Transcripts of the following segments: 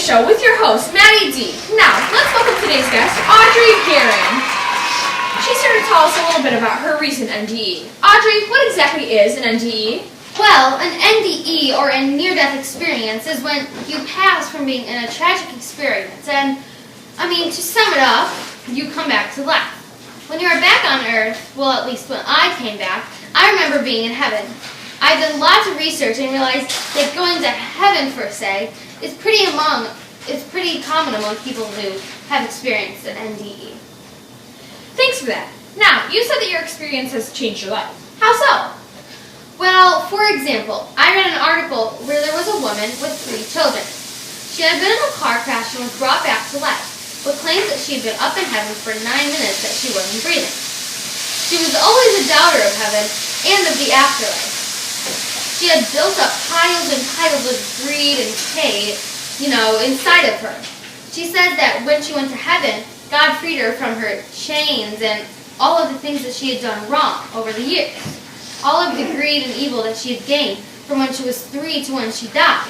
Show with your host, Maddie D. Now, let's welcome today's guest, Audrey Guerin. She's here to tell us a little bit about her recent NDE. Audrey, what exactly is an NDE? Well, an NDE, or a near-death experience, is when you pass from being in a tragic experience. And, to sum it up, you come back to life. When you are back on Earth, well, at least when I came back, I remember being in heaven. I've done lots of research and realized that going to heaven, per se, is pretty common among people who have experienced an NDE. Thanks for that. Now, you said that your experience has changed your life. How so? Well, for example, I read an article where there was a woman with 3 children. She had been in a car crash and was brought back to life, but claims that she had been up in heaven for 9 minutes that she wasn't breathing. She was always a doubter of heaven and of the afterlife. She had built up piles and piles of greed and hate, inside of her. She said that when she went to heaven, God freed her from her chains and all of the things that she had done wrong over the years. All of the greed and evil that she had gained from when she was 3 to when she died.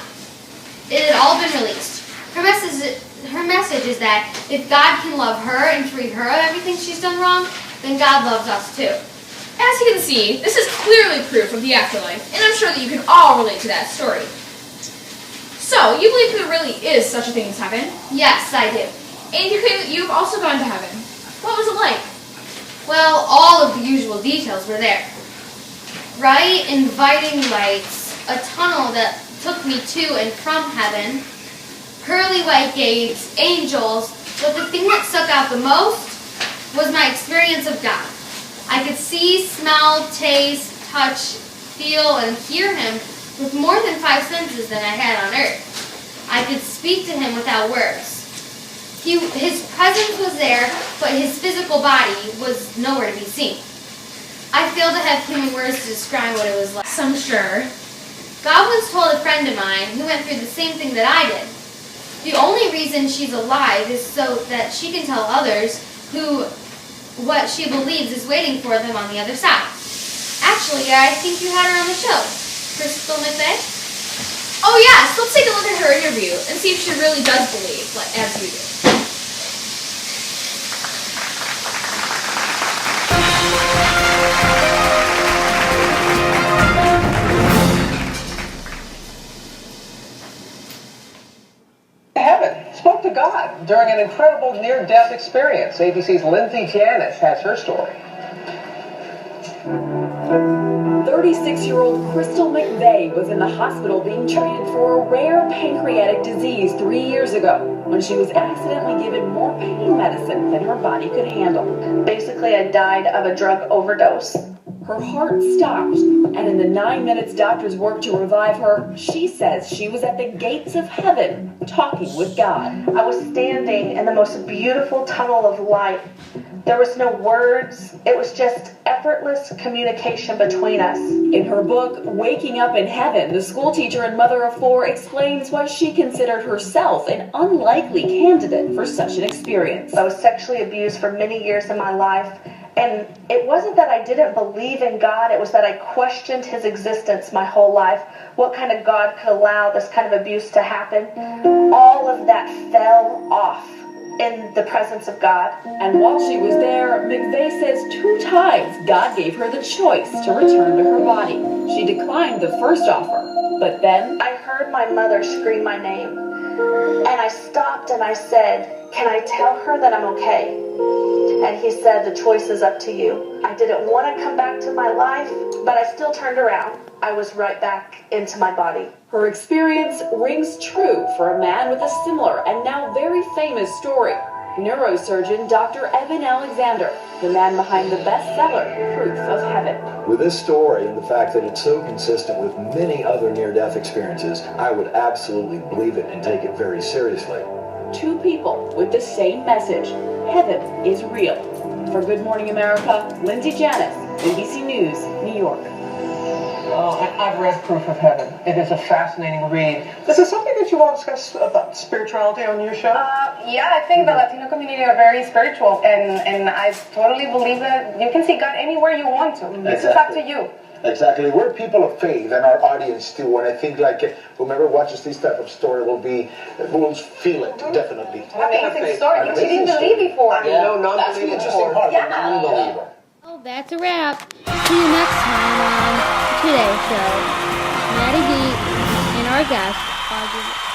It had all been released. Her message is that if God can love her and free her of everything she's done wrong, then God loves us too. As you can see, this is clearly proof of the afterlife, and I'm sure that you can all relate to that story. So, you believe there really is such a thing as heaven? Yes, I do. And you claim that you've also gone to heaven. What was it like? Well, all of the usual details were there. Bright, inviting lights, a tunnel that took me to and from heaven, pearly white gates, angels, but the thing that stuck out the most was my experience of God. I could see, smell, taste, touch, feel, and hear Him with more than 5 senses than I had on earth. I could speak to Him without words. His presence was there, but His physical body was nowhere to be seen. I fail to have human words to describe what it was like. I'm sure. God once told a friend of mine who went through the same thing that I did. The only reason she's alive is so that she can tell others what she believes is waiting for them on the other side. Actually, I think you had her on the show. Crystal McVeigh? Oh yes, let's take a look at her interview and see if she really does believe, as you do. Spoke to God during an incredible near-death experience. ABC's Lindsay Janis has her story. 36-year-old Crystal McVeigh was in the hospital being treated for a rare pancreatic disease 3 years ago when she was accidentally given more pain medicine than her body could handle. Basically, I died of a drug overdose. Her heart stopped, and in the 9 minutes doctors worked to revive her, she says she was at the gates of heaven, talking with God. I was standing in the most beautiful tunnel of light. There was no words. It was just effortless communication between us. In her book, Waking Up in Heaven, the schoolteacher and mother of 4 explains why she considered herself an unlikely candidate for such an experience. I was sexually abused for many years in my life. And it wasn't that I didn't believe in God, it was that I questioned His existence my whole life. What kind of God could allow this kind of abuse to happen? All of that fell off in the presence of God. And while she was there, McVeigh says 2 times God gave her the choice to return to her body. She declined the first offer, but then I heard my mother scream my name. And I stopped and I said, "Can I tell her that I'm okay?" And he said, "The choice is up to you." I didn't want to come back to my life, but I still turned around. I was right back into my body. Her experience rings true for a man with a similar and now very famous story. Neurosurgeon Dr. Evan Alexander, the man behind the bestseller, Proof of Heaven. With this story and the fact that it's so consistent with many other near-death experiences, I would absolutely believe it and take it very seriously. 2 people with the same message. Heaven is real. For Good Morning America, Lindsay Janis, ABC News, New York. I've read Proof of Heaven. It is a fascinating read. Is this something that you want to discuss about spirituality on your show? Yeah, I think the Latino community are very spiritual, and I totally believe that you can see God anywhere you want to. It's just up to you. Exactly. We're people of faith, and our audience too. And I think like whomever watches this type of story will feel it definitely. Amazing story. She didn't believe before. That's the interesting part. The non-believer. Well, that's a wrap. See you next time on Today's Show. Maddie B and our guest, Audrey.